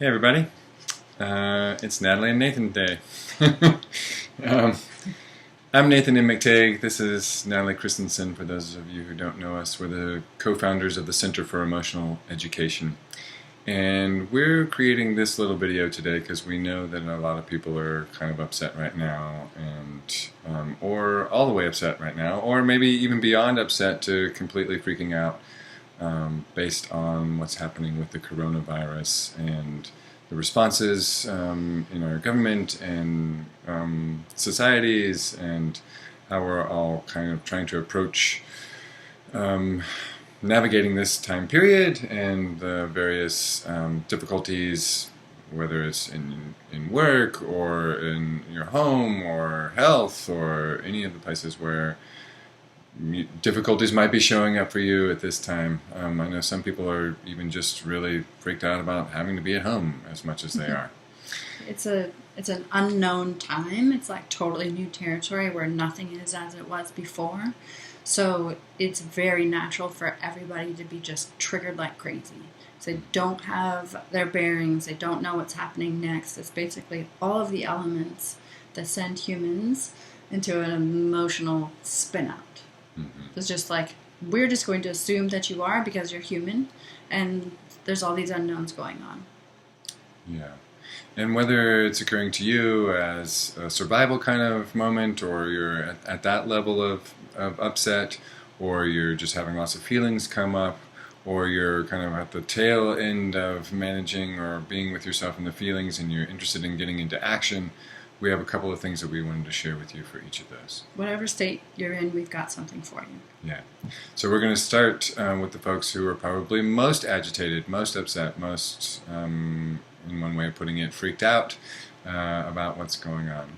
Hey everybody, it's Natalie and Nathan Day. um, I'm Nathan M. McTagg. This is Natalie Christensen. For those of you who don't know us, we're the co-founders of the Center for Emotional Education. And we're creating this little video today because we know that a lot of people are kind of upset right now, and or all the way upset right now, or maybe even beyond upset to completely freaking out. Based on what's happening with the coronavirus and the responses in our government and societies, and how we're all kind of trying to approach navigating this time period and the various difficulties, whether it's in work or in your home or health or any of the places where difficulties might be showing up for you at this time. I know some people are even just really freaked out about having to be at home as much as they are. It's an unknown time. It's like totally new territory where nothing is as it was before. So it's very natural for everybody to be just triggered like crazy. So they don't have their bearings. They don't know what's happening next. It's basically all of the elements that send humans into an emotional spin out. Mm-hmm. It's just like, we're just going to assume that you are because you're human, and there's all these unknowns going on. Yeah. And whether it's occurring to you as a survival kind of moment, or you're at that level of upset, or you're just having lots of feelings come up, or you're kind of at the tail end of managing or being with yourself in the feelings and you're interested in getting into action, we have a couple of things that we wanted to share with you for each of those. Whatever state you're in, we've got something for you. Yeah. So we're going to start with the folks who are probably most agitated, most upset, most, in one way of putting it, freaked out about what's going on.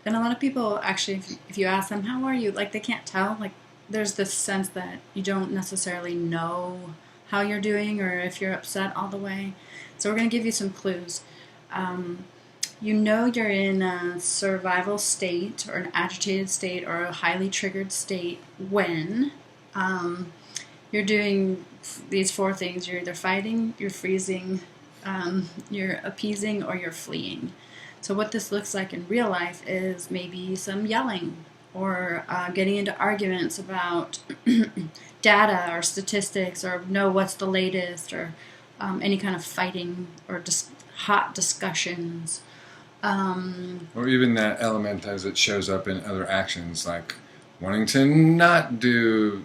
And a lot of people, actually, if you ask them, how are you? Like, they can't tell. Like, there's this sense that you don't necessarily know how you're doing or if you're upset all the way. So we're going to give you some clues. You know you're in a survival state or an agitated state or a highly triggered state when you're doing these four things. You're either fighting, you're freezing, you're appeasing, or you're fleeing. So what this looks like in real life is maybe some yelling or getting into arguments about data or statistics or what's the latest, or any kind of fighting or just hot discussions. Or even that element as it shows up in other actions, like wanting to not do,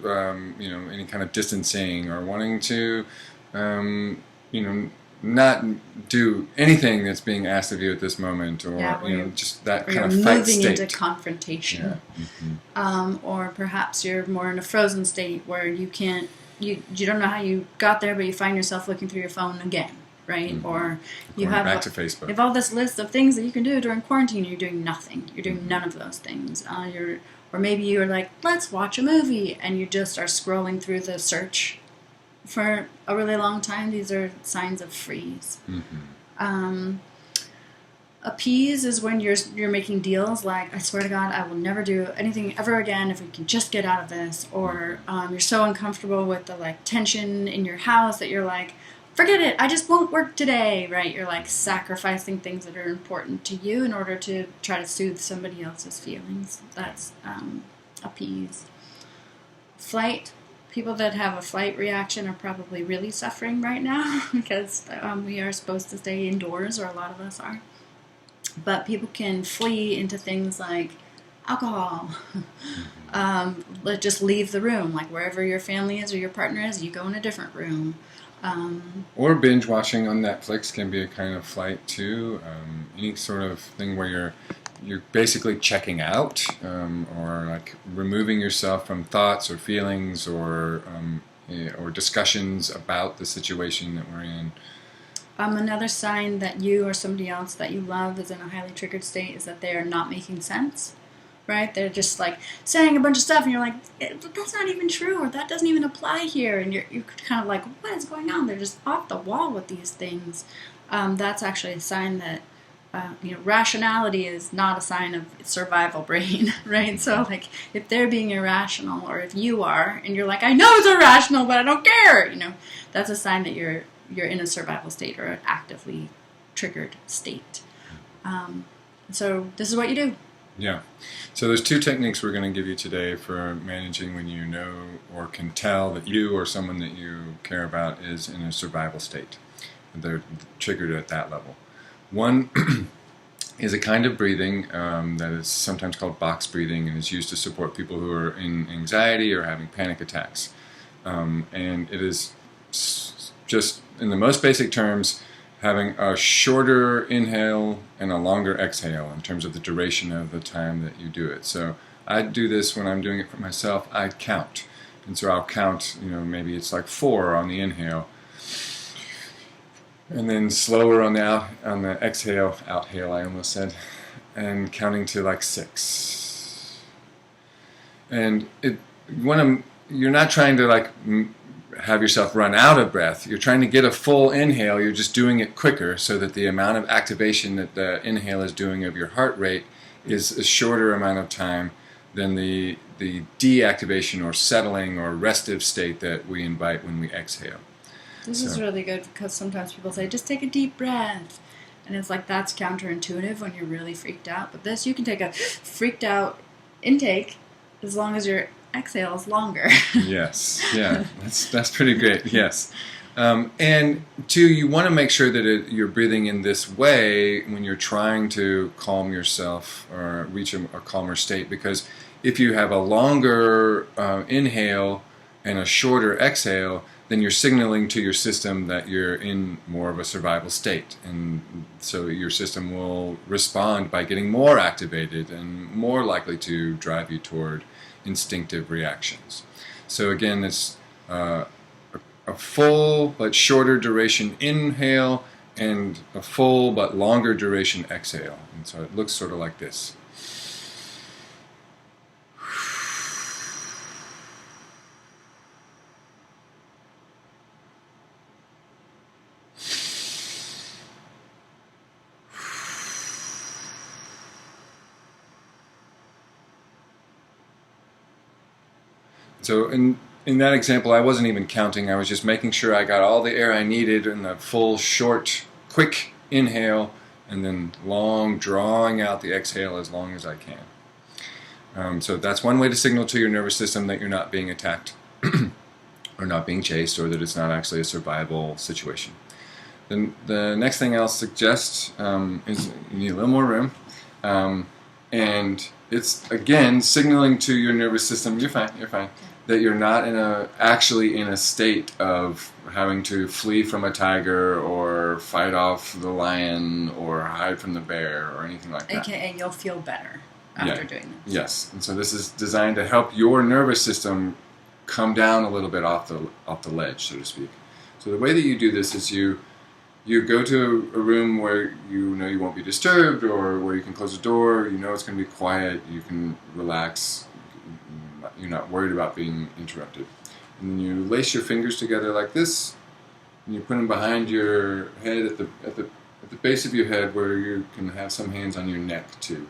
any kind of distancing, or wanting to, not do anything that's being asked of you at this moment, or just that kind of fight state. Moving into confrontation, yeah. Mm-hmm. Or perhaps you're more in a frozen state where you can't, you don't know how you got there, but you find yourself looking through your phone again. Right? Mm-hmm. Or you have back to Facebook. You have all this list of things that you can do during quarantine. You're doing nothing. You're doing none of those things. Or maybe you're like, let's watch a movie, and you just are scrolling through the search for a really long time. These are signs of freeze. Mm-hmm. Appease is when you're making deals like, I swear to God, I will never do anything ever again if we can just get out of this. Or you're so uncomfortable with the tension in your house that you're like, forget it, I just won't work today, right? You're sacrificing things that are important to you in order to try to soothe somebody else's feelings. That's appease. Flight. People that have a flight reaction are probably really suffering right now because we are supposed to stay indoors, or a lot of us are. But people can flee into things like alcohol. Just leave the room. Wherever your family is or your partner is, you go in a different room. Or binge watching on Netflix can be a kind of flight too. Any sort of thing where you're basically checking out, or removing yourself from thoughts or feelings or discussions about the situation that we're in. Another sign that you or somebody else that you love is in a highly triggered state is that they are not making sense. Right? They're just saying a bunch of stuff, and you're like, that's not even true, or that doesn't even apply here, and you're kind of like, what is going on? They're just off the wall with these things. That's actually a sign that rationality is not a sign of survival brain, right? So if they're being irrational, or if you are, and you're like, I know it's irrational, but I don't care, that's a sign that you're in a survival state or actively triggered state. So this is what you do. Yeah. So there's 2 techniques we're going to give you today for managing when you know or can tell that you or someone that you care about is in a survival state. They're triggered at that level. One is a kind of breathing that is sometimes called box breathing and is used to support people who are in anxiety or having panic attacks. And it is just, in the most basic terms, having a shorter inhale and a longer exhale in terms of the duration of the time that you do it. So I do this when I'm doing it for myself. I count. And so I'll count, maybe it's like 4 on the inhale. And then slower on the exhale, outhale I almost said, and counting to like 6. And you're not trying to have yourself run out of breath. You're trying to get a full inhale. You're just doing it quicker so that the amount of activation that the inhale is doing of your heart rate is a shorter amount of time than the deactivation or settling or restive state that we invite when we exhale. This is really good because sometimes people say, just take a deep breath. And it's like that's counterintuitive when you're really freaked out. But this, you can take a freaked out intake as long as your exhale is longer. Yes, yeah, that's pretty great. Yes, and 2, you want to make sure that you're breathing in this way when you're trying to calm yourself or reach a calmer state. Because if you have a longer inhale and a shorter exhale, then you're signaling to your system that you're in more of a survival state, and so your system will respond by getting more activated and more likely to drive you toward instinctive reactions. So again, it's a full but shorter duration inhale and a full but longer duration exhale. And so it looks sort of like this. So in that example, I wasn't even counting. I was just making sure I got all the air I needed in the full, short, quick inhale, and then long, drawing out the exhale as long as I can. So that's one way to signal to your nervous system that you're not being attacked or not being chased, or that it's not actually a survival situation. Then the next thing I'll suggest is you need a little more room. And it's, again, signaling to your nervous system, you're fine, that you're not actually in a state of having to flee from a tiger or fight off the lion or hide from the bear or anything like that. AKA you'll feel better after doing this. Yes, and so this is designed to help your nervous system come down a little bit off the ledge, so to speak. So the way that you do this is you go to a room where you know you won't be disturbed, or where you can close the door, you know it's going to be quiet, you can relax, you're not worried about being interrupted. And then you lace your fingers together like this, and you put them behind your head at the base of your head, where you can have some hands on your neck too.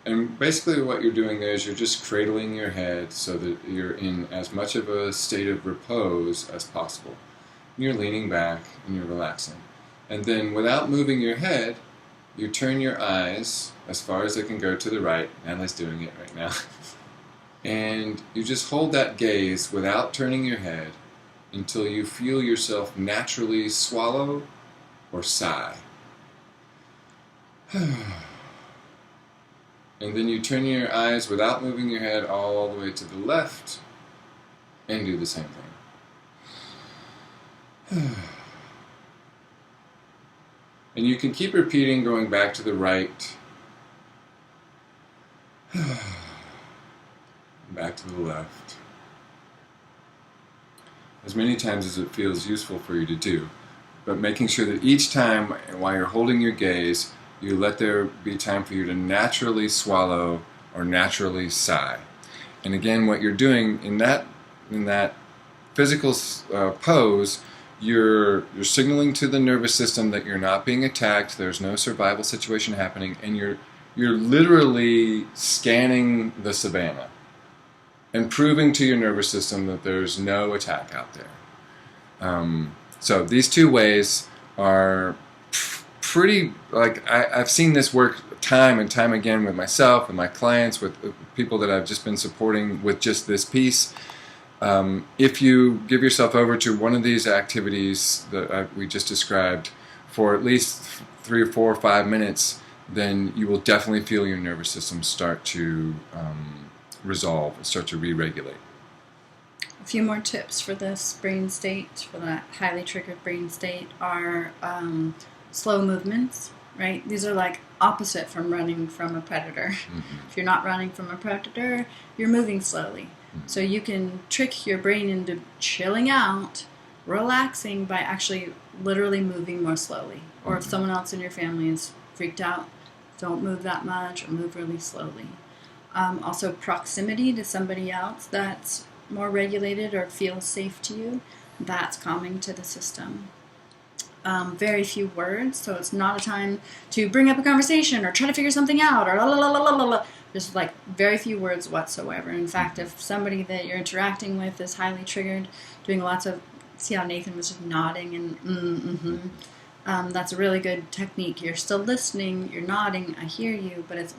And basically what you're doing there is you're just cradling your head so that you're in as much of a state of repose as possible. You're leaning back and you're relaxing. And then without moving your head, you turn your eyes as far as they can go to the right. Natalie's doing it right now. And you just hold that gaze without turning your head until you feel yourself naturally swallow or sigh. And then you turn your eyes without moving your head all the way to the left and do the same thing. And you can keep repeating, going back to the right, back to the left, as many times as it feels useful for you to do. But making sure that each time, while you're holding your gaze, you let there be time for you to naturally swallow or naturally sigh. And again, what you're doing in that physical pose, you're signaling to the nervous system that you're not being attacked, there's no survival situation happening, and you're literally scanning the savannah and proving to your nervous system that there's no attack out there. So these two ways are pretty, like, I've seen this work time and time again with myself and my clients, with people that I've just been supporting with just this piece. If you give yourself over to one of these activities that we just described for at least 3 or 4 or 5 minutes, then you will definitely feel your nervous system start to resolve, start to re-regulate. A few more tips for this brain state, for that highly triggered brain state, are slow movements, right? These are like opposite from running from a predator. Mm-hmm. If you're not running from a predator, you're moving slowly. Mm-hmm. So you can trick your brain into chilling out, relaxing by actually literally moving more slowly. Or mm-hmm. if someone else in your family is freaked out, don't move that much or move really slowly. Also, proximity to somebody else that's more regulated or feels safe to you, that's calming to the system. Very few words, so it's not a time to bring up a conversation or try to figure something out or la la la la la la. Just like very few words whatsoever. In fact, if somebody that you're interacting with is highly triggered, doing lots of, see how Nathan was just nodding and that's a really good technique. You're still listening, you're nodding, I hear you, but it's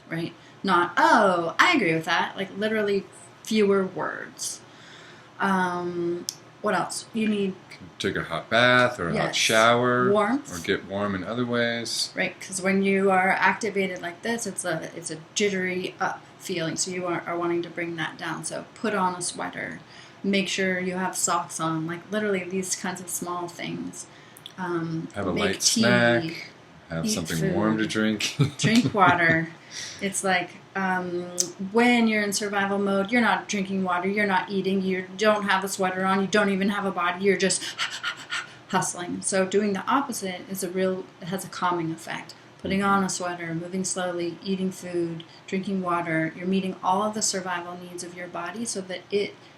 right? Not, oh, I agree with that. Like literally fewer words. What else? You need... Take a hot bath or a hot shower. Warmth. Or get warm in other ways. Right, because when you are activated like this, it's a jittery up feeling. So you are wanting to bring that down. So put on a sweater. Make sure you have socks on. Like literally these kinds of small things. Have a light tea, snack. Have something food, warm to drink. Drink water. It's like when you're in survival mode, you're not drinking water, you're not eating, you don't have a sweater on, you don't even have a body, you're just hustling. So doing the opposite it has a calming effect. Putting on a sweater, moving slowly, eating food, drinking water, you're meeting all of the survival needs of your body so that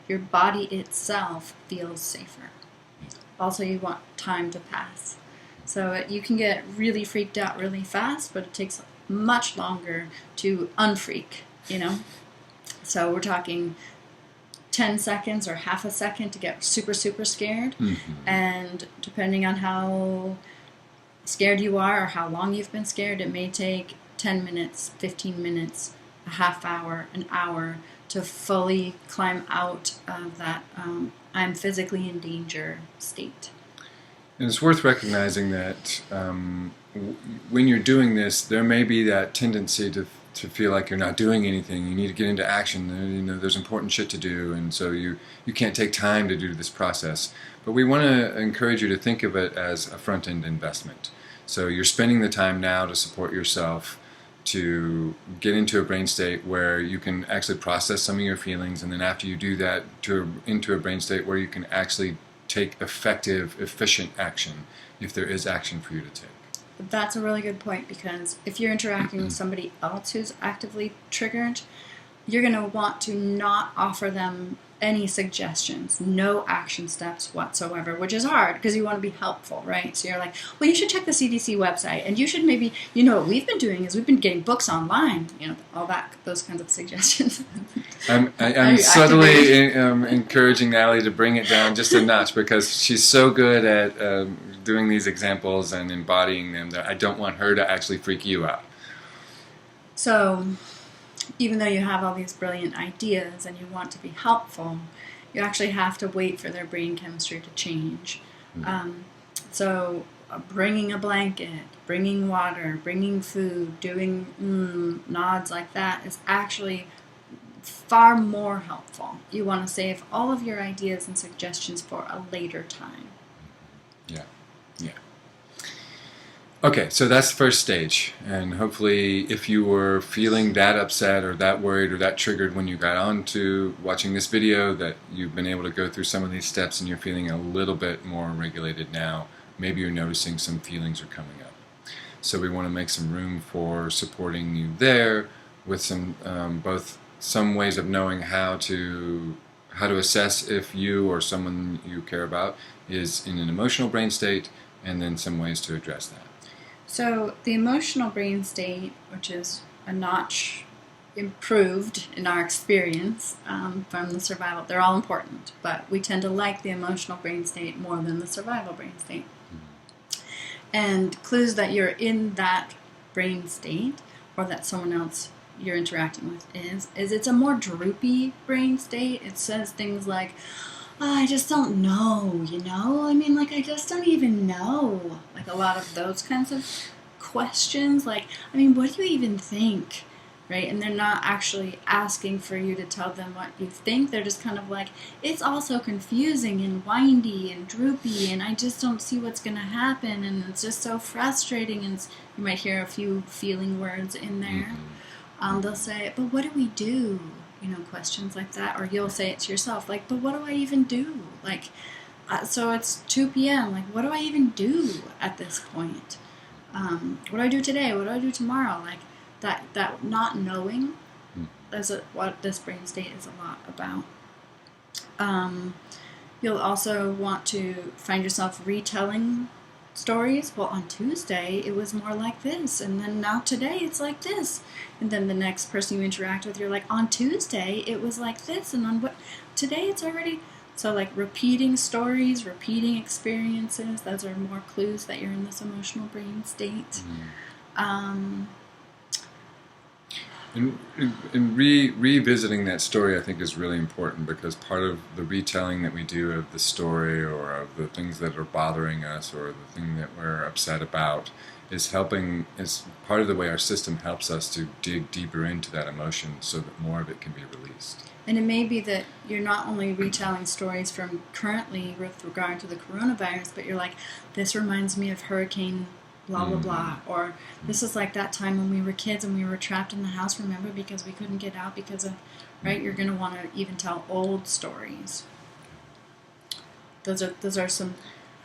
your body itself feels safer. Also, you want time to pass. So you can get really freaked out really fast, but it takes much longer to unfreak, So we're talking 10 seconds or half a second to get super, super scared. Mm-hmm. And depending on how scared you are or how long you've been scared, it may take 10 minutes, 15 minutes, a half hour, an hour to fully climb out of that I'm physically in danger state. And it's worth recognizing that when you're doing this, there may be that tendency to feel like you're not doing anything. You need to get into action. There's important shit to do, and so you can't take time to do this process. But we want to encourage you to think of it as a front-end investment. So you're spending the time now to support yourself, to get into a brain state where you can actually process some of your feelings, and then after you do that, into a brain state where you can actually take effective, efficient action, if there is action for you to take. That's a really good point, because if you're interacting with somebody else who's actively triggered, you're going to want to not offer them any suggestions, no action steps whatsoever, which is hard because you want to be helpful, right? So you're like, well, you should check the CDC website, and you should maybe, what we've been doing is we've been getting books online, all that, those kinds of suggestions. I'm subtly encouraging Natalie to bring it down just a notch, because she's so good at doing these examples and embodying them that I don't want her to actually freak you out. So, even though you have all these brilliant ideas and you want to be helpful, you actually have to wait for their brain chemistry to change. So bringing a blanket, bringing water, bringing food, doing nods like that is actually far more helpful. You want to save all of your ideas and suggestions for a later time. Yeah. Okay, so that's the first stage, and hopefully if you were feeling that upset or that worried or that triggered when you got on to watching this video, that you've been able to go through some of these steps and you're feeling a little bit more regulated now. Maybe you're noticing some feelings are coming up. So we want to make some room for supporting you there with some both some ways of knowing how to assess if you or someone you care about is in an emotional brain state, and then some ways to address that. So the emotional brain state, which is a notch improved in our experience from the survival. They're all important, but we tend to like the emotional brain state more than the survival brain state. And clues that you're in that brain state, or that someone else you're interacting with is it's a more droopy brain state. It says things like, oh, I just don't know, I mean, like, I just don't even know. Like, a lot of those kinds of questions, like, I mean, what do you even think? Right? And they're not actually asking for you to tell them what you think. They're just kind of like, it's all so confusing and windy and droopy, and I just don't see what's going to happen, and it's just so frustrating. And you might hear a few feeling words in there. They'll say, but what do we do? Questions like that. Or you'll say it to yourself, like, but what do I even do? Like, so it's 2 p.m. Like, what do I even do at this point? What do I do today? What do I do tomorrow? Like, that not knowing is what this brain state is a lot about. You'll also want to find yourself retelling stories. Well, on Tuesday it was more like this, and then now today it's like this, and then the next person you interact with, you're like, on Tuesday it was like this, and on what today it's already. So, like, repeating stories, repeating experiences, those are more clues that you're in this emotional brain state. And revisiting that story, I think, is really important, because part of the retelling that we do of the story, or of the things that are bothering us, or the thing that we're upset about, is part of the way our system helps us to dig deeper into that emotion so that more of it can be released. And it may be that you're not only retelling stories from currently with regard to the coronavirus, but you're like, this reminds me of Hurricane blah, blah, blah. Or this is like that time when we were kids and we were trapped in the house, remember, because we couldn't get out because of, right? You're going to want to even tell old stories. Those are some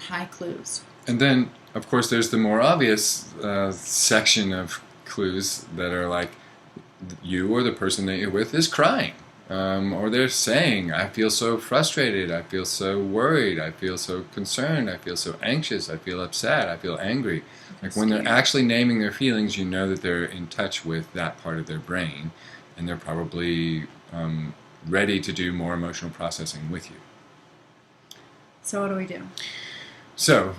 high clues. And then, of course, there's the more obvious section of clues that are like, you or the person that you're with is crying. Or they're saying, I feel so frustrated, I feel so worried, I feel so concerned, I feel so anxious, I feel upset, I feel angry. Like, when they're actually naming their feelings, you know that they're in touch with that part of their brain, and they're probably ready to do more emotional processing with you. So what do we do? So,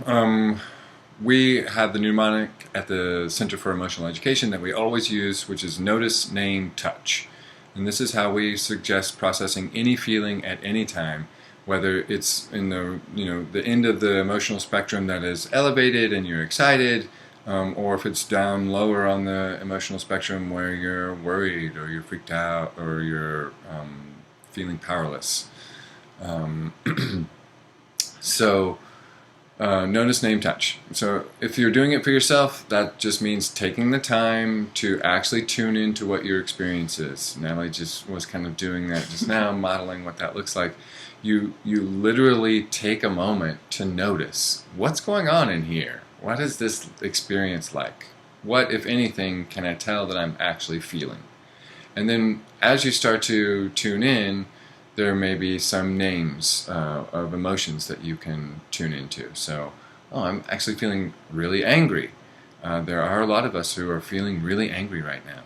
we have the mnemonic at the Center for Emotional Education that we always use, which is notice, name, touch. And this is how we suggest processing any feeling at any time, whether it's in the end of the emotional spectrum that is elevated and you're excited, or if it's down lower on the emotional spectrum where you're worried, or you're freaked out, or you're feeling powerless. So notice, name, touch. So if you're doing it for yourself, that just means taking the time to actually tune into what your experience is. Natalie just was kind of doing that just now, modeling what that looks like. You literally take a moment to notice what's going on in here. What is this experience like? What, if anything, can I tell that I'm actually feeling? And then as you start to tune in, there may be some names of emotions that you can tune into. So, I'm actually feeling really angry. There are a lot of us who are feeling really angry right now.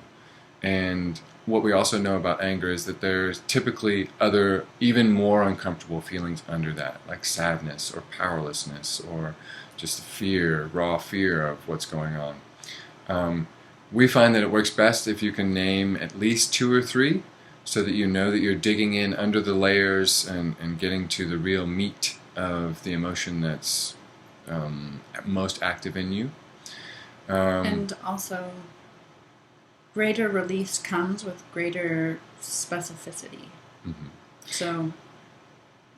And what we also know about anger is that there's typically other, even more uncomfortable feelings under that, like sadness or powerlessness or just fear, raw fear of what's going on. We find that it works best if you can name at least 2 or 3, so that you know that you're digging in under the layers and getting to the real meat of the emotion that's most active in you. And also, greater release comes with greater specificity. Mm-hmm. So,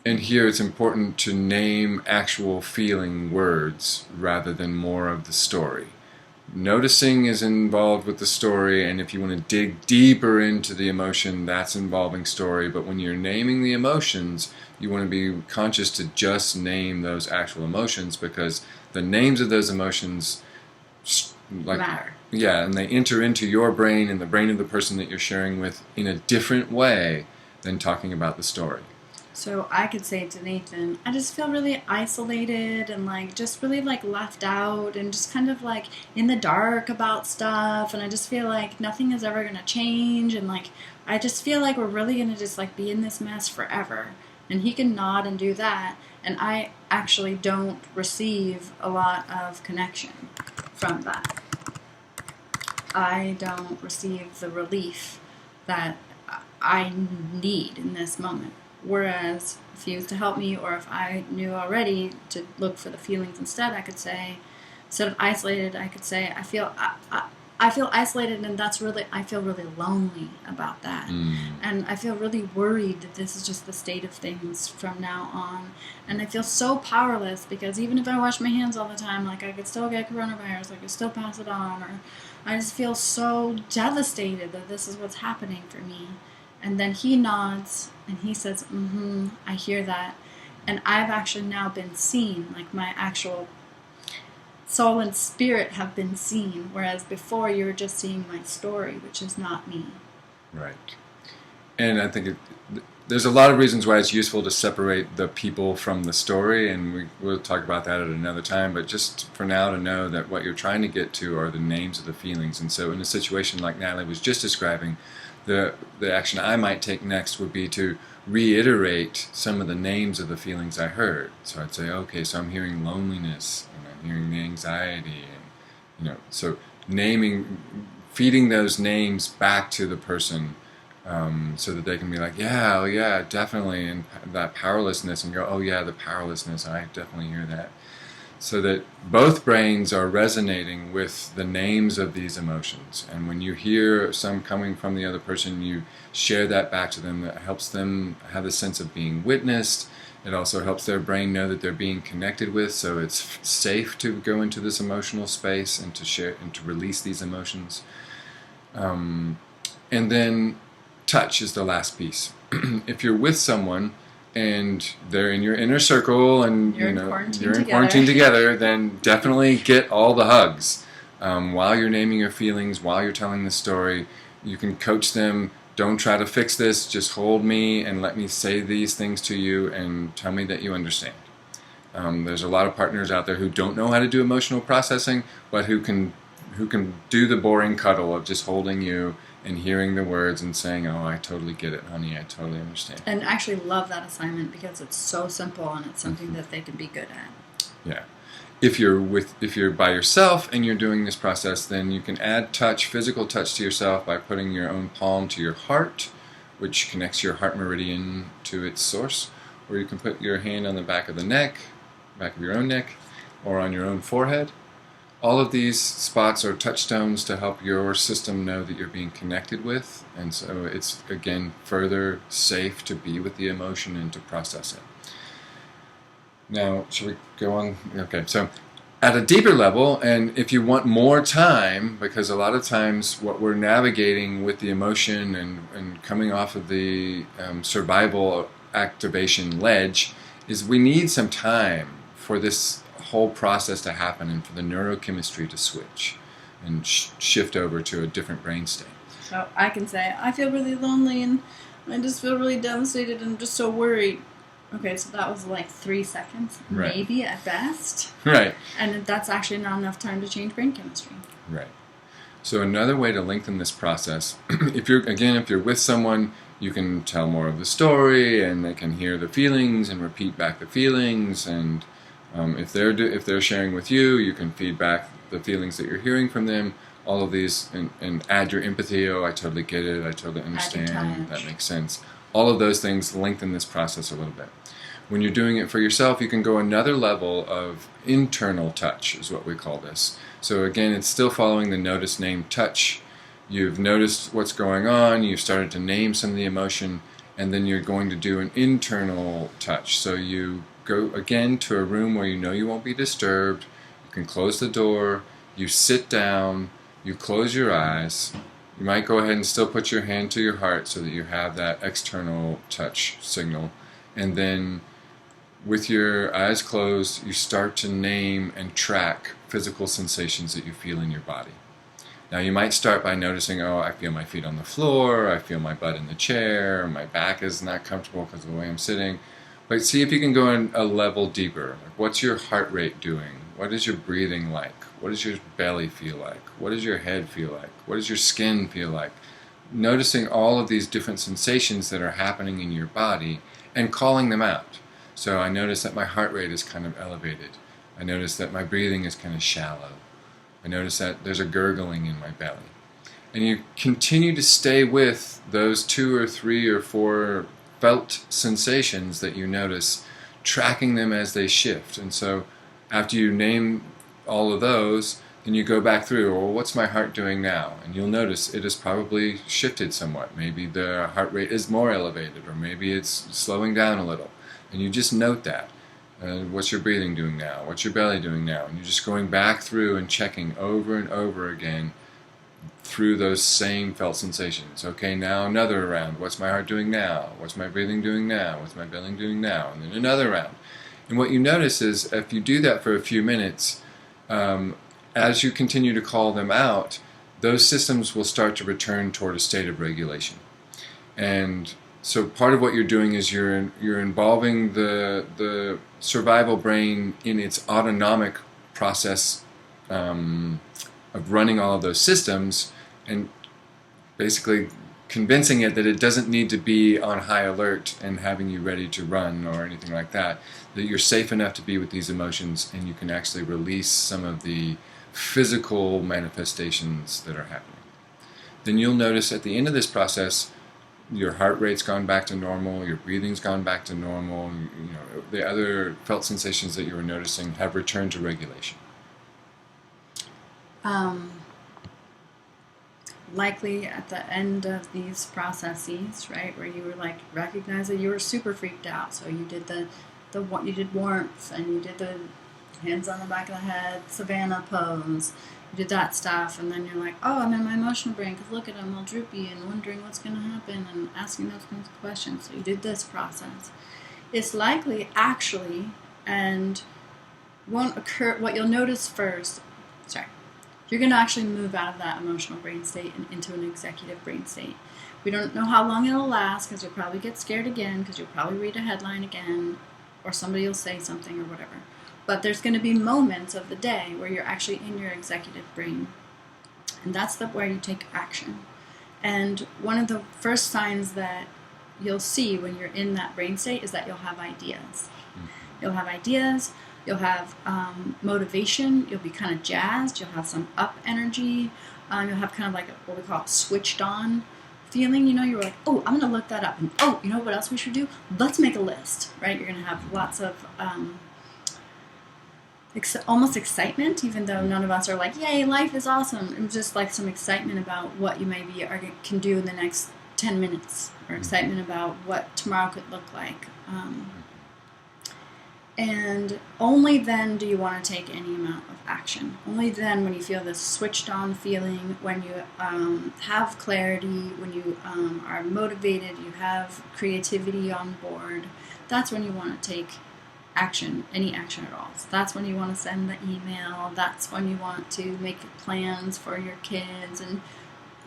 and here it's important to name actual feeling words rather than more of the story. Noticing is involved with the story, and if you want to dig deeper into the emotion, that's involving story. But when you're naming the emotions, you want to be conscious to just name those actual emotions, because the names of those emotions matter. Yeah, and they enter into your brain and the brain of the person that you're sharing with in a different way than talking about the story. So I could say to Nathan, I just feel really isolated and like just really like left out and just kind of like in the dark about stuff, and I just feel like nothing is ever gonna change, and like I just feel like we're really gonna just like be in this mess forever. And he can nod and do that, and I actually don't receive a lot of connection from that. I don't receive the relief that I need in this moment. Whereas if he was to help me, or if I knew already to look for the feelings instead, I could say, instead of isolated, I could say, I feel isolated, and that's really, I feel really lonely about that. And I feel really worried that this is just the state of things from now on. And I feel so powerless, because even if I wash my hands all the time, like I could still get coronavirus, I could still pass it on, or I just feel so devastated that this is what's happening for me. And then he nods and he says, I hear that. And I've actually now been seen, like my actual soul and spirit have been seen, whereas before you were just seeing my story, which is not me. Right. And I think there's a lot of reasons why it's useful to separate the people from the story, and we'll talk about that at another time, but just for now to know that what you're trying to get to are the names of the feelings. And so in a situation like Natalie was just describing, the action I might take next would be to reiterate some of the names of the feelings I heard. So I'd say, okay, so I'm hearing loneliness, and I'm hearing the anxiety, and so feeding those names back to the person, so that they can be like, yeah, definitely, and that powerlessness, and go, oh yeah, the powerlessness, I definitely hear that. So that both brains are resonating with the names of these emotions. And when you hear some coming from the other person, you share that back to them. That helps them have a sense of being witnessed. It also helps their brain know that they're being connected with, so it's safe to go into this emotional space and to share and to release these emotions. And then touch is the last piece. If you're with someone and they're in your inner circle and you're in quarantine together, then definitely get all the hugs. While you're naming your feelings, while you're telling the story, you can coach them. Don't try to fix this, just hold me and let me say these things to you and tell me that you understand. There's a lot of partners out there who don't know how to do emotional processing, but who can do the boring cuddle of just holding you and hearing the words and saying, oh, I totally get it, honey, I totally understand. And actually love that assignment, because it's so simple and it's something that they can be good at. Yeah. If you're by yourself and you're doing this process, then you can add touch, physical touch to yourself by putting your own palm to your heart, which connects your heart meridian to its source. Or you can put your hand on the back of the neck, back of your own neck, or on your own forehead. All of these spots are touchstones to help your system know that you're being connected with, and so it's, again, further safe to be with the emotion and to process it. Now, should we go on? Okay, so at a deeper level, and if you want more time, because a lot of times what we're navigating with the emotion and coming off of the survival activation ledge is we need some time for this whole process to happen and for the neurochemistry to switch and shift over to a different brain state. So I can say, I feel really lonely and I just feel really devastated and just so worried. Okay, so that was like 3 seconds, right, maybe at best. Right. And that's actually not enough time to change brain chemistry. Right. So another way to lengthen this process, if you're with someone, you can tell more of the story and they can hear the feelings and repeat back the feelings, and if they're sharing with you, you can feed back the feelings that you're hearing from them. All of these, and add your empathy. Oh, I totally get it. I totally understand. That makes sense. All of those things lengthen this process a little bit. When you're doing it for yourself, you can go another level of internal touch, is what we call this. So again, it's still following the notice, name, touch. You've noticed what's going on. You've started to name some of the emotion, and then you're going to do an internal touch. So you go again to a room where you know you won't be disturbed. You can close the door. You sit down. You close your eyes. You might go ahead and still put your hand to your heart so that you have that external touch signal. And then with your eyes closed, you start to name and track physical sensations that you feel in your body. Now you might start by noticing, oh, I feel my feet on the floor, I feel my butt in the chair, my back is not comfortable because of the way I'm sitting. But see if you can go in a level deeper. Like, what's your heart rate doing? What is your breathing like? What does your belly feel like? What does your head feel like? What does your skin feel like? Noticing all of these different sensations that are happening in your body and calling them out. So I notice that my heart rate is kind of elevated. I notice that my breathing is kind of shallow. I notice that there's a gurgling in my belly. And you continue to stay with those 2 or 3 or 4 felt sensations that you notice, tracking them as they shift. And so after you name all of those, then you go back through, well, what's my heart doing now? And you'll notice it has probably shifted somewhat. Maybe the heart rate is more elevated, or maybe it's slowing down a little. And you just note that. What's your breathing doing now? What's your belly doing now? And you're just going back through and checking over and over again through those same felt sensations. Okay, now another round. What's my heart doing now? What's my breathing doing now? What's my belly doing now? And then another round. And what you notice is if you do that for a few minutes, as you continue to call them out, those systems will start to return toward a state of regulation. And so part of what you're doing is you're involving the survival brain in its autonomic process of running all of those systems, and basically convincing it that it doesn't need to be on high alert and having you ready to run or anything like that, that you're safe enough to be with these emotions and you can actually release some of the physical manifestations that are happening. Then you'll notice at the end of this process, your heart rate's gone back to normal, your breathing's gone back to normal, the other felt sensations that you were noticing have returned to regulation. Likely at the end of these processes, right, where you were like recognize that you were super freaked out, so you did you did warmth, and you did the hands on the back of the head, Savannah pose. You did that stuff, and then you're like, oh, I'm in my emotional brain because look at I'm all droopy and wondering what's going to happen and asking those kinds of questions. So you did this process. It's likely actually, and won't occur. What you'll notice first, you're going to actually move out of that emotional brain state and into an executive brain state. We don't know how long it'll last because you'll probably get scared again because you'll probably read a headline again or somebody will say something or whatever. But there's going to be moments of the day where you're actually in your executive brain. And that's where you take action. And one of the first signs that you'll see when you're in that brain state is that you'll have ideas. You'll have ideas. You'll have motivation. You'll be kind of jazzed. You'll have some up energy. You'll have kind of like what we call switched on feeling. You're like, oh, I'm going to look that up. And oh, you know what else we should do? Let's make a list, right? You're going to have lots of almost excitement, even though none of us are like, yay, life is awesome. It's just like some excitement about what you maybe can do in the next 10 minutes, or excitement about what tomorrow could look like. And only then do you want to take any amount of action. Only then, when you feel this switched on feeling, when you have clarity, when you are motivated, you have creativity on board, that's when you want to take action, any action at all. So that's when you want to send the email, that's when you want to make plans for your kids and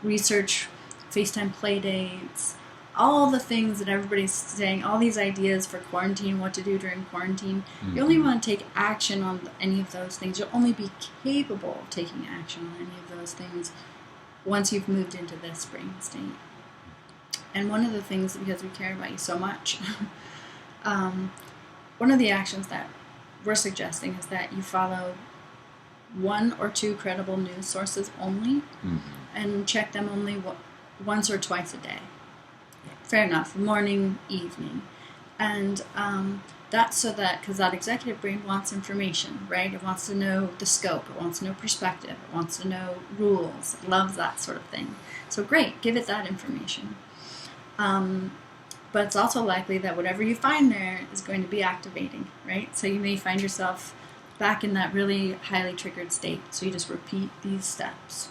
research FaceTime play dates, all the things that everybody's saying, all these ideas for quarantine, what to do during quarantine. You only want to take action on any of those things. You'll only be capable of taking action on any of those things once you've moved into this brain state. And one of the things, because we care about you so much, one of the actions that we're suggesting is that you follow 1 or 2 credible news sources only, and check them only once or twice a day. Fair enough, morning, evening. And that's so that, because that executive brain wants information, right? It wants to know the scope, it wants to know perspective, it wants to know rules, it loves that sort of thing. So great, give it that information. But it's also likely that whatever you find there is going to be activating, right? So you may find yourself back in that really highly triggered state. So you just repeat these steps.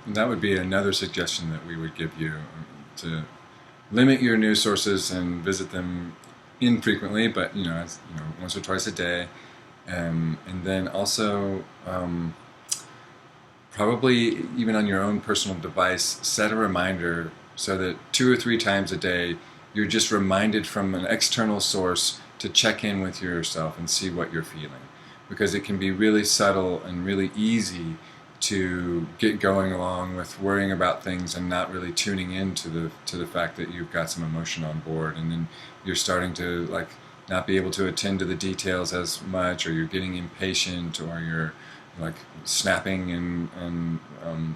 And that would be another suggestion that we would give you, to limit your news sources and visit them infrequently, but once or twice a day, and then also probably even on your own personal device, set a reminder so that 2 or 3 times a day you're just reminded from an external source to check in with yourself and see what you're feeling. Because it can be really subtle and really easy to get going along with worrying about things and not really tuning in to the fact that you've got some emotion on board, and then you're starting to like not be able to attend to the details as much, or you're getting impatient, or you're like snapping and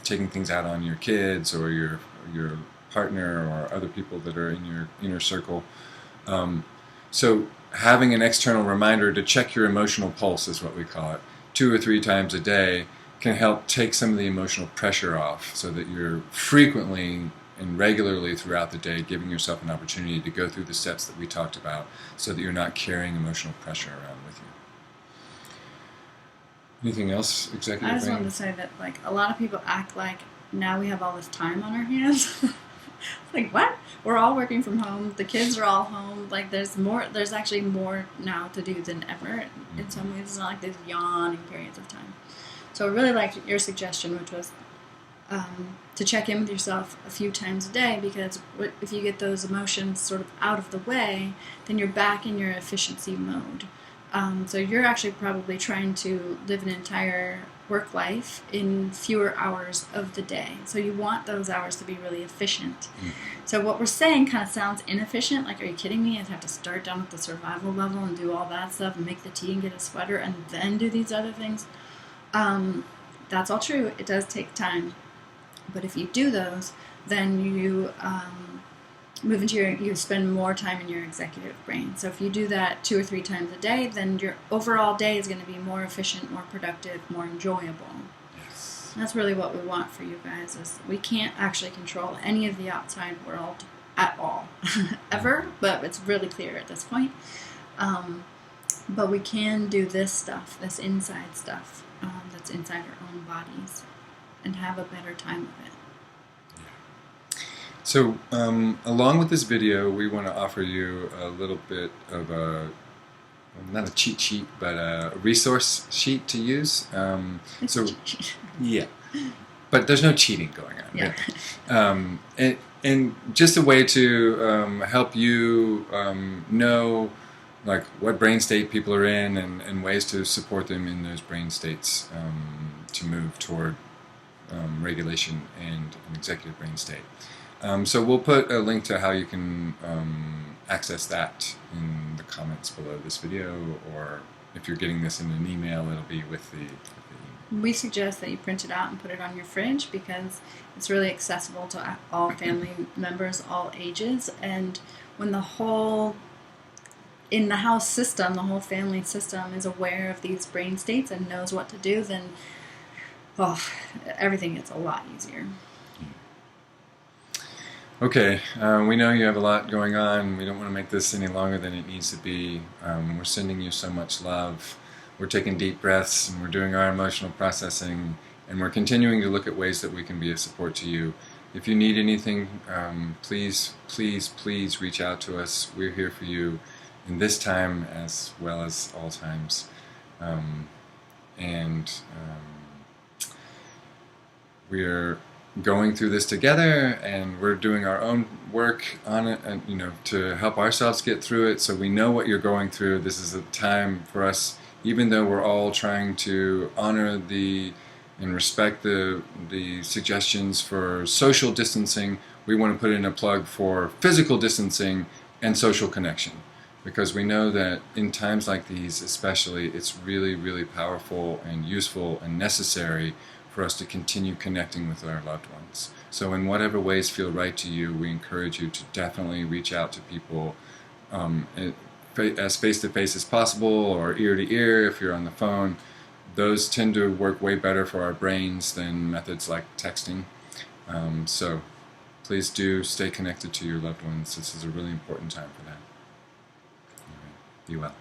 taking things out on your kids or your partner or other people that are in your inner circle. So having an external reminder to check your emotional pulse is what we call it, 2 or 3 times a day, can help take some of the emotional pressure off, so that you're frequently and regularly throughout the day giving yourself an opportunity to go through the steps that we talked about, so that you're not carrying emotional pressure around with you. Anything else, Executive I just Brain? wanted to say that, like, a lot of people act like now we have all this time on our hands. Like, what? We're all working from home. The kids are all home. Like, there's actually more now to do than ever. In some ways, it's not like there's yawning periods of time. So I really liked your suggestion, which was to check in with yourself a few times a day, because if you get those emotions sort of out of the way, then you're back in your efficiency mode. So you're actually probably trying to live an entire work life in fewer hours of the day. So you want those hours to be really efficient. Mm-hmm. So what we're saying kind of sounds inefficient. Like, are you kidding me? I'd have to start down at the survival level and do all that stuff and make the tea and get a sweater and then do these other things. That's all true. It does take time. But if you do those, then you move into you spend more time in your executive brain. So if you do that 2 or 3 times a day, then your overall day is going to be more efficient, more productive, more enjoyable. Yes. And that's really what we want for you guys. Is we can't actually control any of the outside world at all, ever, but it's really clear at this point. But we can do this stuff, this inside stuff, that's inside our own bodies, and have a better time of it. So, along with this video, we want to offer you a little bit of not a cheat sheet, but a resource sheet to use. Yeah, but there's no cheating going on. Yeah. And just a way to help you know, like, what brain state people are in, and ways to support them in those brain states to move toward regulation and an executive brain state. So we'll put a link to how you can access that in the comments below this video, or if you're getting this in an email, it'll be with the email. We suggest that you print it out and put it on your fridge, because it's really accessible to all family members, all ages, and when the whole in-the-house system, the whole family system is aware of these brain states and knows what to do, then everything gets a lot easier. Okay, we know you have a lot going on. We don't want to make this any longer than it needs to be. We're sending you so much love. We're taking deep breaths, and we're doing our emotional processing, and we're continuing to look at ways that we can be of support to you. If you need anything, please, please, please reach out to us. We're here for you in this time as well as all times. We're going through this together, and we're doing our own work on it, and to help ourselves get through it. So we know what you're going through. This is a time for us, even though we're all trying to honor and respect the suggestions for social distancing, we want to put in a plug for physical distancing and social connection, because we know that in times like these especially, it's really, really powerful and useful and necessary for us to continue connecting with our loved ones. So in whatever ways feel right to you, we encourage you to definitely reach out to people as face-to-face as possible, or ear-to-ear if you're on the phone. Those tend to work way better for our brains than methods like texting. So please do stay connected to your loved ones. This is a really important time for that. All right. Be well.